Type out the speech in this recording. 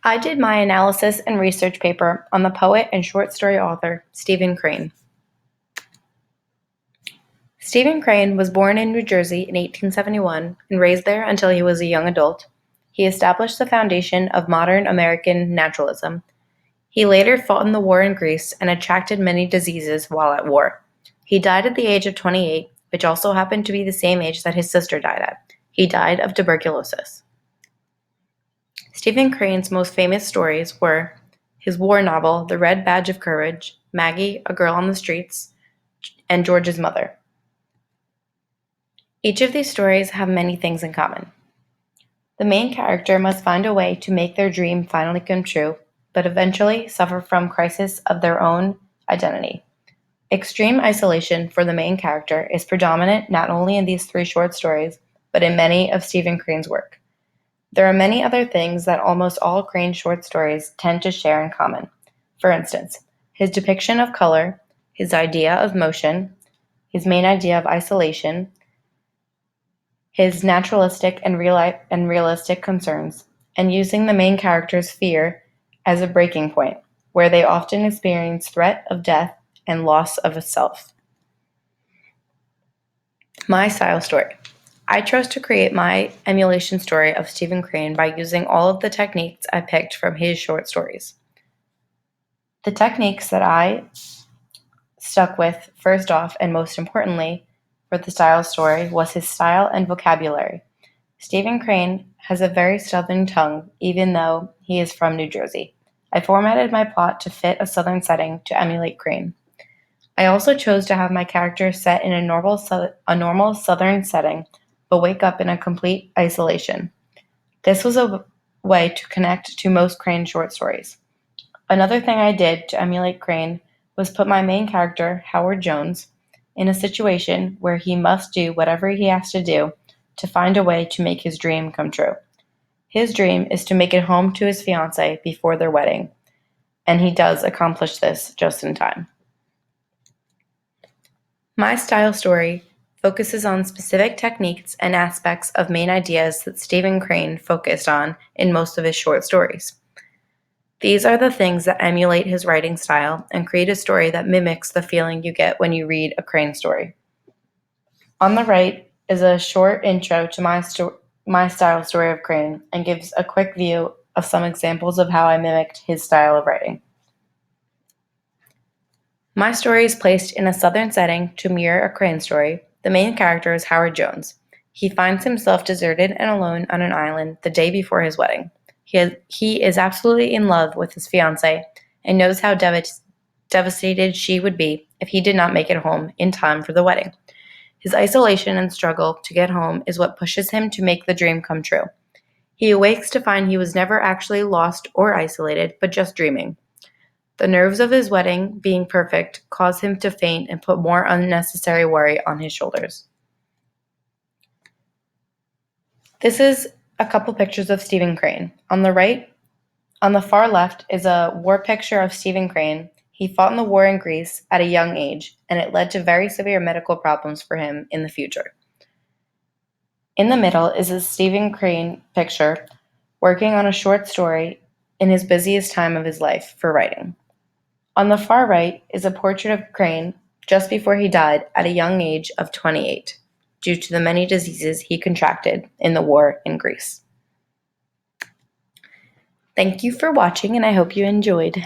I did my analysis and research paper on the poet and short story author Stephen Crane. Stephen Crane was born in New Jersey in 1871 and raised there until he was a young adult. He established the foundation of modern American naturalism. He later fought in the war in Greece and attracted many diseases while at war. He died at the age of 28, which also happened to be the same age that his sister died at. He died of tuberculosis. Stephen Crane's most famous stories were his war novel, The Red Badge of Courage, Maggie, A Girl on the Streets, and George's Mother. Each of these stories have many things in common. The main character must find a way to make their dream finally come true, but eventually suffer from crisis of their own identity. Extreme isolation for the main character is predominant not only in these 3 short stories, but in many of Stephen Crane's work. There are many other things that almost all Crane's short stories tend to share in common. For instance, his depiction of color, his idea of motion, his main idea of isolation, his naturalistic and realistic concerns, and using the main character's fear as a breaking point, where they often experience threat of death and loss of a self. My style story. I chose to create my emulation story of Stephen Crane by using all of the techniques I picked from his short stories. The techniques that I stuck with first off, and most importantly, for the style story was his style and vocabulary. Stephen Crane has a very southern tongue, even though he is from New Jersey. I formatted my plot to fit a southern setting to emulate Crane. I also chose to have my character set in a normal southern setting, but wake up in a complete isolation. This was a way to connect to most Crane short stories. Another thing I did to emulate Crane was put my main character, Howard Jones, in a situation where he must do whatever he has to do to find a way to make his dream come true. His dream is to make it home to his fiancée before their wedding, and he does accomplish this just in time. My style story focuses on specific techniques and aspects of main ideas that Stephen Crane focused on in most of his short stories. These are the things that emulate his writing style and create a story that mimics the feeling you get when you read a Crane story. On the right is a short intro to my style story of Crane and gives a quick view of some examples of how I mimicked his style of writing. My story is placed in a southern setting to mirror a Crane story. The main character is Howard Jones. He finds himself deserted and alone on an island the day before his wedding. He is absolutely in love with his fiancée and knows how devastated she would be if he did not make it home in time for the wedding. His isolation and struggle to get home is what pushes him to make the dream come true. He awakes to find he was never actually lost or isolated, but just dreaming. The nerves of his wedding being perfect cause him to faint and put more unnecessary worry on his shoulders. This is a couple pictures of Stephen Crane. On the far left is a war picture of Stephen Crane. He fought in the war in Greece at a young age, and it led to very severe medical problems for him in the future. In the middle is a Stephen Crane picture working on a short story in his busiest time of his life for writing. On the far right is a portrait of Crane just before he died at a young age of 28, due to the many diseases he contracted in the war in Greece. Thank you for watching, and I hope you enjoyed.